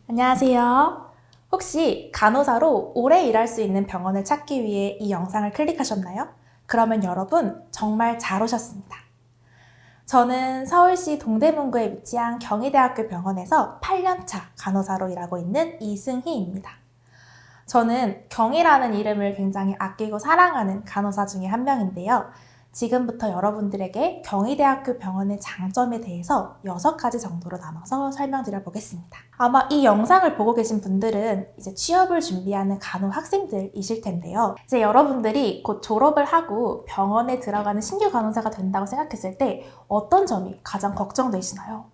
안녕하세요. 혹시 간호사로 오래 일할 수 있는 병원을 찾기 위해 이 영상을 클릭하셨나요? 그러면 여러분 정말 잘 오셨습니다. 저는 서울시 동대문구에 위치한 경희대학교 병원에서 8년차 간호사로 일하고 있는 이승희입니다. 저는 경희라는 이름을 굉장히 아끼고 사랑하는 간호사 중에 한 명인데요. 지금부터 여러분들에게 경희대학교 병원의 장점에 대해서 6가지 정도로 나눠서 설명드려 보겠습니다. 아마 이 영상을 보고 계신 분들은 이제 취업을 준비하는 간호 학생들이실 텐데요. 이제 여러분들이 곧 졸업을 하고 병원에 들어가는 신규 간호사가 된다고 생각했을 때 어떤 점이 가장 걱정되시나요?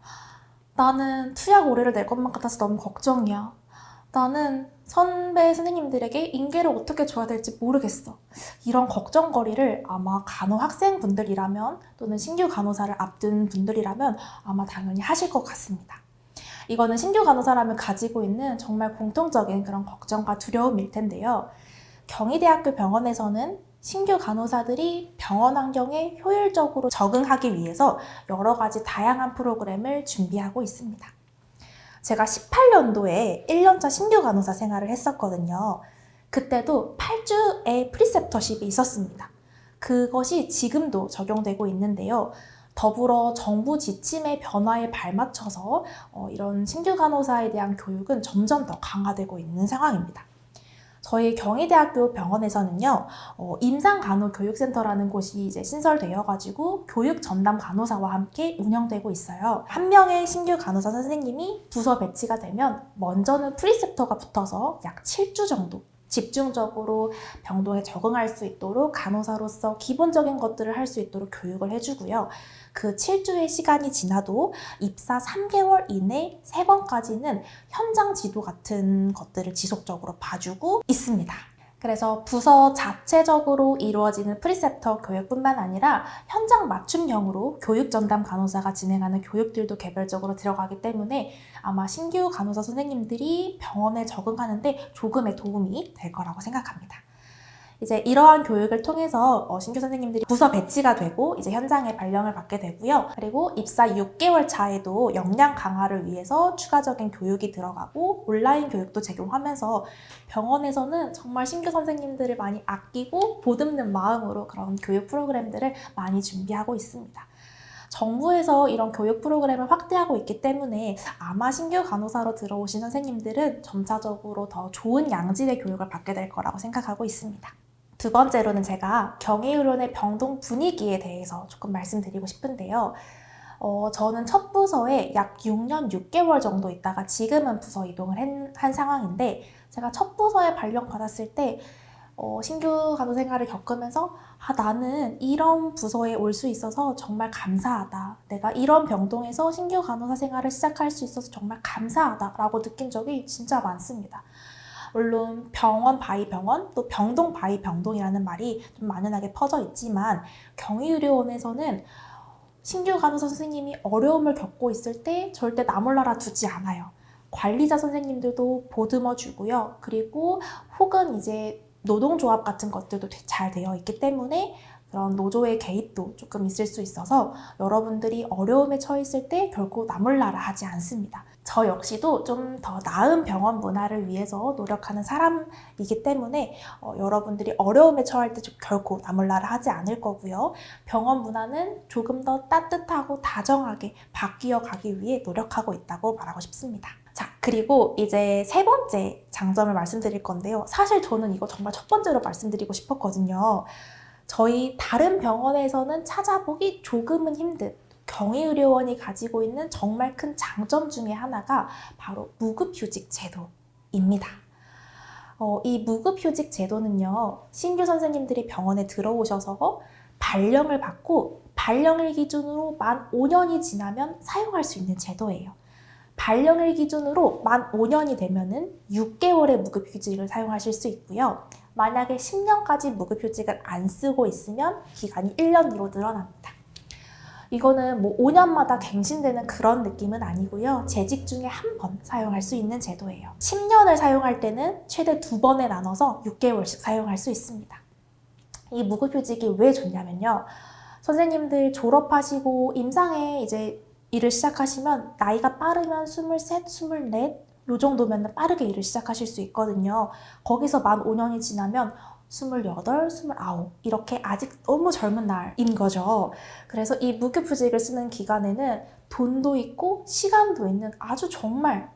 나는 투약 오래를 낼 것만 같아서 너무 걱정이야. 나는 선배 선생님들에게 인계를 어떻게 줘야 될지 모르겠어. 이런 걱정거리를 아마 간호 학생분들이라면 또는 신규 간호사를 앞둔 분들이라면 아마 당연히 하실 것 같습니다. 이거는 신규 간호사라면 가지고 있는 정말 공통적인 그런 걱정과 두려움일 텐데요. 경희대학교 병원에서는 신규 간호사들이 병원 환경에 효율적으로 적응하기 위해서 여러 가지 다양한 프로그램을 준비하고 있습니다. 제가 18년도에 1년차 신규 간호사 생활을 했었거든요. 그때도 8주의 프리셉터십이 있었습니다. 그것이 지금도 적용되고 있는데요. 더불어 정부 지침의 변화에 발맞춰서 이런 신규 간호사에 대한 교육은 점점 더 강화되고 있는 상황입니다. 저희 경희대학교 병원에서는요, 임상간호교육센터라는 곳이 이제 신설되어가지고 교육 전담 간호사와 함께 운영되고 있어요. 한 명의 신규 간호사 선생님이 부서 배치가 되면 먼저는 프리셉터가 붙어서 약 7주 정도 집중적으로 병동에 적응할 수 있도록 간호사로서 기본적인 것들을 할 수 있도록 교육을 해주고요. 그 7주의 시간이 지나도 입사 3개월 이내 3번까지는 현장 지도 같은 것들을 지속적으로 봐주고 있습니다. 그래서 부서 자체적으로 이루어지는 프리셉터 교육뿐만 아니라 현장 맞춤형으로 교육 전담 간호사가 진행하는 교육들도 개별적으로 들어가기 때문에 아마 신규 간호사 선생님들이 병원에 적응하는데 조금의 도움이 될 거라고 생각합니다. 이제 이러한 교육을 통해서 신규 선생님들이 부서 배치가 되고 이제 현장에 발령을 받게 되고요. 그리고 입사 6개월 차에도 역량 강화를 위해서 추가적인 교육이 들어가고 온라인 교육도 제공하면서 병원에서는 정말 신규 선생님들을 많이 아끼고 보듬는 마음으로 그런 교육 프로그램들을 많이 준비하고 있습니다. 정부에서 이런 교육 프로그램을 확대하고 있기 때문에 아마 신규 간호사로 들어오신 선생님들은 점차적으로 더 좋은 양질의 교육을 받게 될 거라고 생각하고 있습니다. 두 번째로는 제가 경희의료원의 병동 분위기에 대해서 조금 말씀드리고 싶은데요. 저는 첫 부서에 약 6년 6개월 정도 있다가 지금은 부서 이동을 한 상황인데 제가 첫 부서에 발령받았을 때 신규 간호 생활을 겪으면서 나는 이런 부서에 올 수 있어서 정말 감사하다. 내가 이런 병동에서 신규 간호사 생활을 시작할 수 있어서 정말 감사하다라고 느낀 적이 진짜 많습니다. 물론 병원 바이 병원, 또 병동 바이 병동이라는 말이 좀 만연하게 퍼져 있지만 경희의료원에서는 신규 간호사 선생님이 어려움을 겪고 있을 때 절대 나 몰라라 두지 않아요. 관리자 선생님들도 보듬어 주고요. 그리고 혹은 이제 노동조합 같은 것들도 잘 되어 있기 때문에 그런 노조의 개입도 조금 있을 수 있어서 여러분들이 어려움에 처했을 때 결코 나 몰라라 하지 않습니다. 저 역시도 좀 더 나은 병원 문화를 위해서 노력하는 사람이기 때문에 여러분들이 어려움에 처할 때 결코 나 몰라라 하지 않을 거고요. 병원 문화는 조금 더 따뜻하고 다정하게 바뀌어 가기 위해 노력하고 있다고 말하고 싶습니다. 자, 그리고 이제 세 번째 장점을 말씀드릴 건데요. 사실 저는 이거 정말 첫 번째로 말씀드리고 싶었거든요. 저희 다른 병원에서는 찾아보기 조금은 힘든 경희의료원이 가지고 있는 정말 큰 장점 중에 하나가 바로 무급휴직 제도입니다. 이 무급휴직 제도는요, 신규 선생님들이 병원에 들어오셔서 발령을 받고 발령일 기준으로 만 5년이 지나면 사용할 수 있는 제도예요. 발령일 기준으로 만 5년이 되면은 6개월의 무급휴직을 사용하실 수 있고요. 만약에 10년까지 무급휴직을 안 쓰고 있으면 기간이 1년으로 늘어납니다. 이거는 뭐 5년마다 갱신되는 그런 느낌은 아니고요. 재직 중에 한 번 사용할 수 있는 제도예요. 10년을 사용할 때는 최대 2번에 나눠서 6개월씩 사용할 수 있습니다. 이 무급휴직이 왜 좋냐면요. 선생님들 졸업하시고 임상에 이제 일을 시작하시면 나이가 빠르면 23, 24, 요 정도면 빠르게 일을 시작하실 수 있거든요. 거기서 만 5년이 지나면 28, 29 이렇게 아직 너무 젊은 날인 거죠. 그래서 이 무급휴직을 쓰는 기간에는 돈도 있고 시간도 있는 아주 정말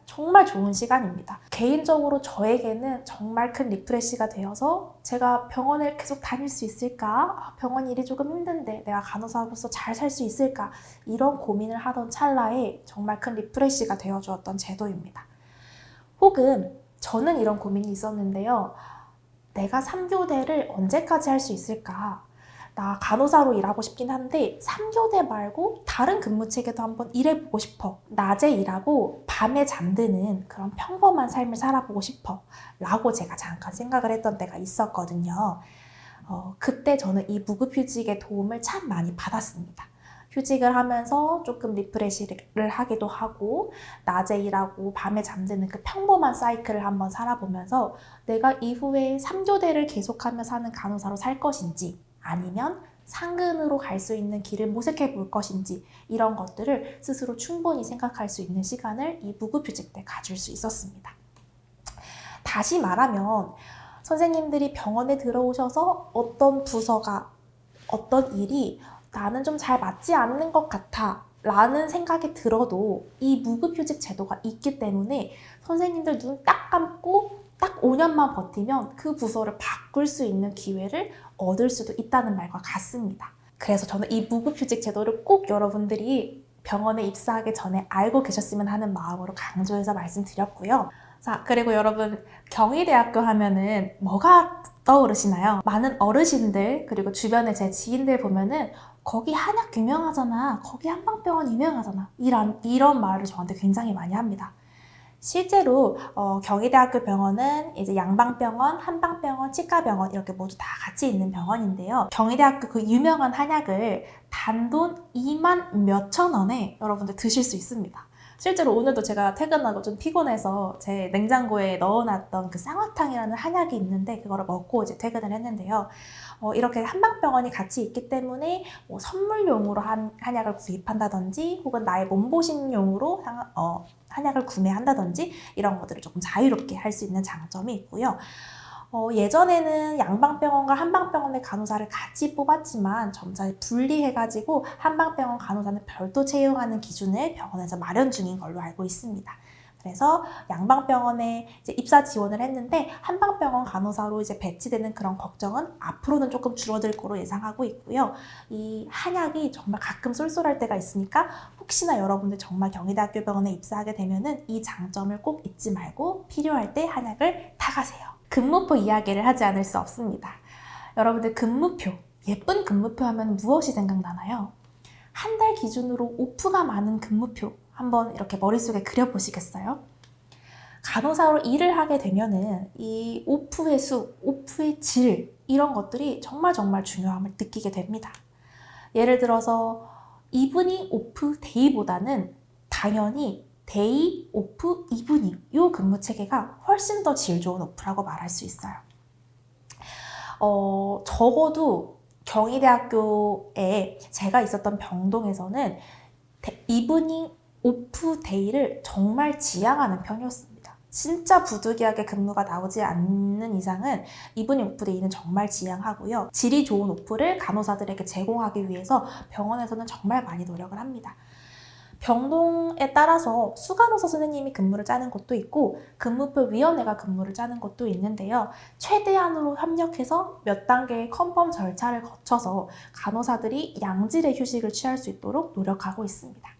좋은 시간입니다. 개인적으로 저에게는 정말 큰 리프레시가 되어서 제가 병원을 계속 다닐 수 있을까? 병원 일이 조금 힘든데 내가 간호사로서 잘 살 수 있을까? 이런 고민을 하던 찰나에 정말 큰 리프레시가 되어주었던 제도입니다. 혹은 저는 이런 고민이 있었는데요. 내가 3교대를 언제까지 할 수 있을까? 나 간호사로 일하고 싶긴 한데 3교대 말고 다른 근무체계도 한번 일해보고 싶어. 낮에 일하고 밤에 잠드는 그런 평범한 삶을 살아보고 싶어. 라고 제가 잠깐 생각을 했던 때가 있었거든요. 그때 저는 이 무급휴직의 도움을 참 많이 받았습니다. 휴직을 하면서 조금 리프레시를 하기도 하고 낮에 일하고 밤에 잠드는 그 평범한 사이클을 한번 살아보면서 내가 이후에 3교대를 계속하며 사는 간호사로 살 것인지 아니면 상근으로 갈 수 있는 길을 모색해 볼 것인지 이런 것들을 스스로 충분히 생각할 수 있는 시간을 이 무급휴직 때 가질 수 있었습니다. 다시 말하면 선생님들이 병원에 들어오셔서 어떤 부서가 어떤 일이 나는 좀 잘 맞지 않는 것 같아 라는 생각이 들어도 이 무급휴직 제도가 있기 때문에 선생님들 눈 딱 감고 딱 5년만 버티면 그 부서를 바꿀 수 있는 기회를 얻을 수도 있다는 말과 같습니다. 그래서 저는 이 무급휴직 제도를 꼭 여러분들이 병원에 입사하기 전에 알고 계셨으면 하는 마음으로 강조해서 말씀드렸고요. 자, 그리고 여러분 경희대학교 하면은 뭐가 떠오르시나요? 많은 어르신들 그리고 주변에 제 지인들 보면은 거기 한약 유명하잖아. 거기 한방병원 유명하잖아. 이런 말을 저한테 굉장히 많이 합니다. 실제로 경희대학교 병원은 이제 양방병원, 한방병원, 치과병원 이렇게 모두 다 같이 있는 병원인데요. 경희대학교 그 유명한 한약을 단돈 2만 몇천 원에 여러분들 드실 수 있습니다. 실제로 오늘도 제가 퇴근하고 좀 피곤해서 제 냉장고에 넣어놨던 그 쌍화탕이라는 한약이 있는데 그거를 먹고 이제 퇴근을 했는데요. 이렇게 한방병원이 같이 있기 때문에 뭐 선물용으로 한약을 구입한다든지 혹은 나의 몸보신용으로 한약을 구매한다든지 이런 것들을 조금 자유롭게 할 수 있는 장점이 있고요. 예전에는 양방병원과 한방병원의 간호사를 같이 뽑았지만 점차 분리해가지고 한방병원 간호사는 별도 채용하는 기준을 병원에서 마련 중인 걸로 알고 있습니다. 그래서 양방병원에 이제 입사 지원을 했는데 한방병원 간호사로 이제 배치되는 그런 걱정은 앞으로는 조금 줄어들 거로 예상하고 있고요. 이 한약이 정말 가끔 쏠쏠할 때가 있으니까 혹시나 여러분들 정말 경희대학교 병원에 입사하게 되면은 이 장점을 꼭 잊지 말고 필요할 때 한약을 타가세요. 근무표 이야기를 하지 않을 수 없습니다. 여러분들 근무표, 예쁜 근무표 하면 무엇이 생각나나요? 한 달 기준으로 오프가 많은 근무표 한번 이렇게 머릿속에 그려보시겠어요? 간호사로 일을 하게 되면은 이 오프의 수, 오프의 질 이런 것들이 정말 중요함을 느끼게 됩니다. 예를 들어서 이브닝 오프 데이보다는 당연히 데이, 오프, 이브닝 이 근무 체계가 훨씬 더 질 좋은 오프라고 말할 수 있어요. 적어도 경희대학교에 제가 있었던 병동에서는 이브닝 오프 데이를 정말 지향하는 편이었습니다. 진짜 부득이하게 근무가 나오지 않는 이상은 이브닝 오프 데이는 정말 지향하고요. 질이 좋은 오프를 간호사들에게 제공하기 위해서 병원에서는 정말 많이 노력을 합니다. 병동에 따라서 수간호사 선생님이 근무를 짜는 곳도 있고 근무표 위원회가 근무를 짜는 곳도 있는데요. 최대한으로 협력해서 몇 단계의 컨펌 절차를 거쳐서 간호사들이 양질의 휴식을 취할 수 있도록 노력하고 있습니다.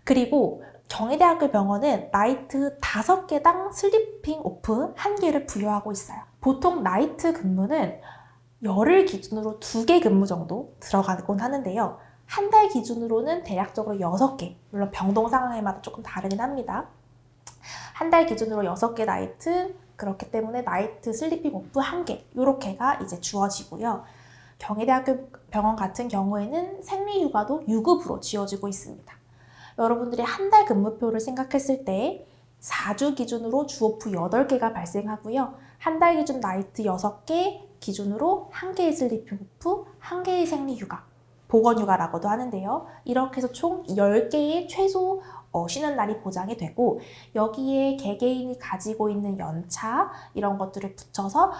그리고 경희대학교 병원은 나이트 5개당 슬리핑 오프 1개를 부여하고 있어요. 보통 나이트 근무는 열흘 기준으로 2개 근무 정도 들어가곤 하는데요. 한 달 기준으로는 대략적으로 6개, 물론 병동 상황에마다 조금 다르긴 합니다. 한 달 기준으로 6개 나이트, 그렇기 때문에 나이트 슬리핑 오프 1개, 요렇게가 이제 주어지고요. 경희대학교 병원 같은 경우에는 생리휴가도 유급으로 지어지고 있습니다. 여러분들이 한 달 근무표를 생각했을 때 4주 기준으로 주오프 8개가 발생하고요. 한 달 기준 나이트 6개 기준으로 1개의 슬리핑 오프, 1개의 생리휴가, 보건휴가라고도 하는데요. 이렇게 해서 총 10개의 최소 쉬는 날이 보장이 되고 여기에 개개인이 가지고 있는 연차 이런 것들을 붙여서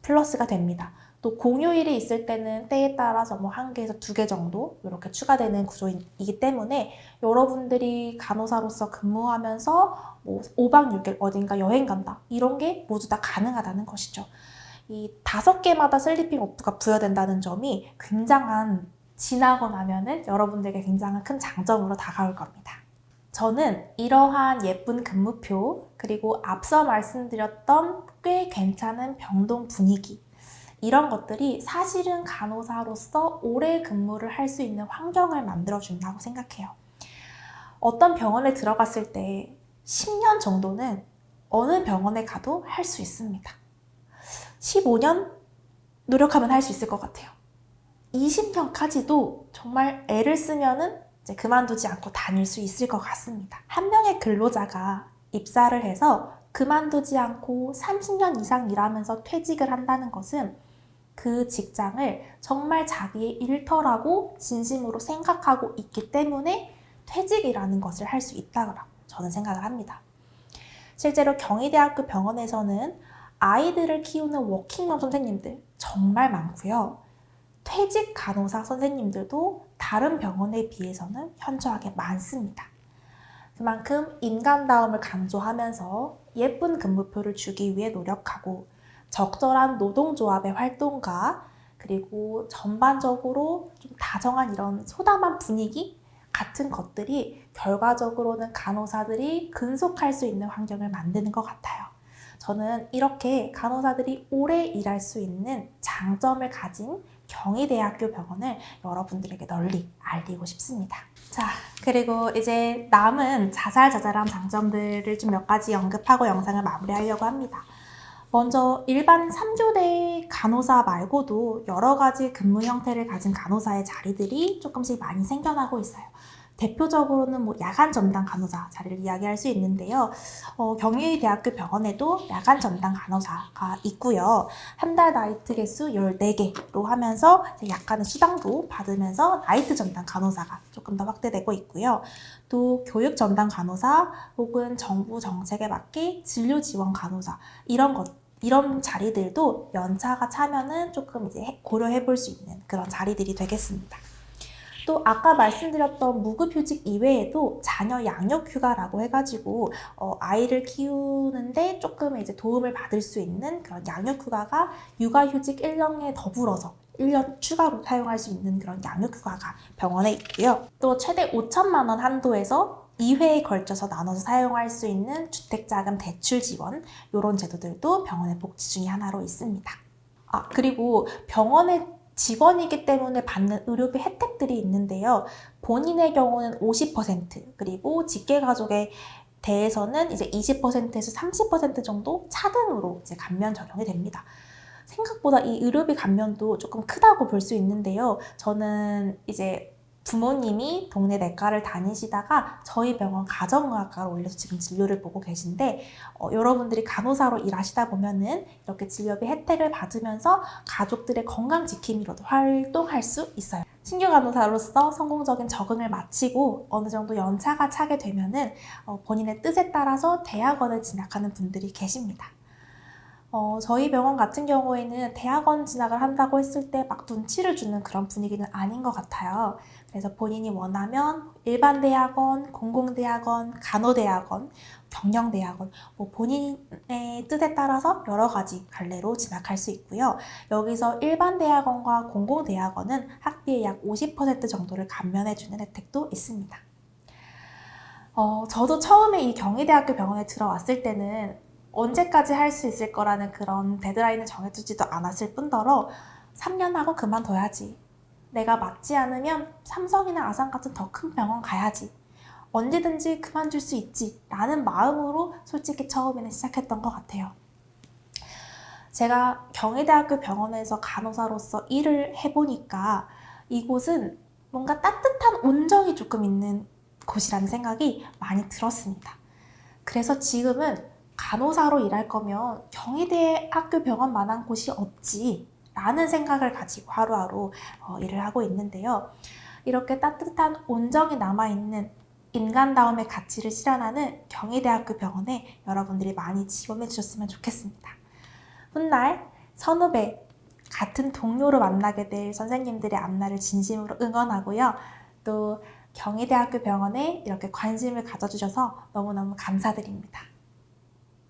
플러스가 됩니다. 또 공휴일이 있을 때는 때에 따라서 뭐 1개에서 2개 정도 이렇게 추가되는 구조이기 때문에 여러분들이 간호사로서 근무하면서 뭐 5박 6일 어딘가 여행 간다 이런 게 모두 다 가능하다는 것이죠. 이 5개마다 슬리핑 오프가 부여된다는 점이 지나고 나면은 여러분들에게 굉장히 큰 장점으로 다가올 겁니다. 저는 이러한 예쁜 근무표 그리고 앞서 말씀드렸던 꽤 괜찮은 병동 분위기 이런 것들이 사실은 간호사로서 오래 근무를 할 수 있는 환경을 만들어준다고 생각해요. 어떤 병원에 들어갔을 때 10년 정도는 어느 병원에 가도 할 수 있습니다. 15년 노력하면 할 수 있을 것 같아요. 20년까지도 정말 애를 쓰면은 이제 그만두지 않고 다닐 수 있을 것 같습니다. 한 명의 근로자가 입사를 해서 그만두지 않고 30년 이상 일하면서 퇴직을 한다는 것은 그 직장을 정말 자기의 일터라고 진심으로 생각하고 있기 때문에 퇴직이라는 것을 할 수 있다고 저는 생각을 합니다. 실제로 경희대학교 병원에서는 아이들을 키우는 워킹맘 선생님들 정말 많고요. 퇴직 간호사 선생님들도 다른 병원에 비해서는 현저하게 많습니다. 그만큼 인간다움을 강조하면서 예쁜 근무표를 주기 위해 노력하고 적절한 노동조합의 활동과 그리고 전반적으로 좀 다정한 이런 소담한 분위기 같은 것들이 결과적으로는 간호사들이 근속할 수 있는 환경을 만드는 것 같아요. 저는 이렇게 간호사들이 오래 일할 수 있는 장점을 가진 경희대학교 병원을 여러분들에게 널리 알리고 싶습니다. 자, 그리고 이제 남은 자잘자잘한 장점들을 좀 몇 가지 언급하고 영상을 마무리하려고 합니다. 먼저 일반 3교대 간호사 말고도 여러 가지 근무 형태를 가진 간호사의 자리들이 조금씩 많이 생겨나고 있어요. 대표적으로는 뭐 야간 전담 간호사 자리를 이야기할 수 있는데요. 경희대학교 병원에도 야간 전담 간호사가 있고요. 한 달 나이트 개수 14개로 하면서 약간의 수당도 받으면서 나이트 전담 간호사가 조금 더 확대되고 있고요. 또 교육 전담 간호사 혹은 정부 정책에 맞게 진료 지원 간호사 이런 자리들도 연차가 차면은 조금 이제 고려해 볼 수 있는 그런 자리들이 되겠습니다. 또 아까 말씀드렸던 무급휴직 이외에도 자녀 양육휴가라고 해가지고 아이를 키우는데 조금 이제 도움을 받을 수 있는 그런 양육휴가가 육아휴직 1년에 더불어서 1년 추가로 사용할 수 있는 그런 양육휴가가 병원에 있고요. 또 최대 5천만 원 한도에서 2회에 걸쳐서 나눠서 사용할 수 있는 주택자금 대출 지원 이런 제도들도 병원의 복지 중에 하나로 있습니다. 그리고 병원의 직원이기 때문에 받는 의료비 혜택들이 있는데요. 본인의 경우는 50% 그리고 직계가족에 대해서는 이제 20%에서 30% 정도 차등으로 이제 감면 적용이 됩니다. 생각보다 이 의료비 감면도 조금 크다고 볼 수 있는데요. 저는 이제 부모님이 동네 내과를 다니시다가 저희 병원 가정의학과로 올려서 지금 진료를 보고 계신데 여러분들이 간호사로 일하시다 보면은 이렇게 진료비 혜택을 받으면서 가족들의 건강 지킴이로도 활동할 수 있어요. 신규 간호사로서 성공적인 적응을 마치고 어느 정도 연차가 차게 되면은 본인의 뜻에 따라서 대학원을 진학하는 분들이 계십니다. 저희 병원 같은 경우에는 대학원 진학을 한다고 했을 때 막 눈치를 주는 그런 분위기는 아닌 것 같아요. 그래서 본인이 원하면 일반 대학원, 공공대학원, 간호대학원, 경영대학원 뭐 본인의 뜻에 따라서 여러 가지 갈래로 진학할 수 있고요. 여기서 일반 대학원과 공공대학원은 학비의 약 50% 정도를 감면해주는 혜택도 있습니다. 저도 처음에 이 경희대학교 병원에 들어왔을 때는 언제까지 할 수 있을 거라는 그런 데드라인을 정해두지도 않았을 뿐더러 3년 하고 그만둬야지. 내가 맞지 않으면 삼성이나 아산 같은 더 큰 병원 가야지. 언제든지 그만둘 수 있지 라는 마음으로 솔직히 처음에는 시작했던 것 같아요. 제가 경희대학교 병원에서 간호사로서 일을 해보니까 이곳은 뭔가 따뜻한 온정이 조금 있는 곳이라는 생각이 많이 들었습니다. 그래서 지금은 간호사로 일할 거면 경희대학교 병원만한 곳이 없지 라는 생각을 가지고 하루하루 일을 하고 있는데요. 이렇게 따뜻한 온정이 남아있는 인간다움의 가치를 실현하는 경희대학교 병원에 여러분들이 많이 지원해 주셨으면 좋겠습니다. 훗날 선후배, 같은 동료로 만나게 될 선생님들의 앞날을 진심으로 응원하고요. 또 경희대학교 병원에 이렇게 관심을 가져주셔서 너무너무 감사드립니다.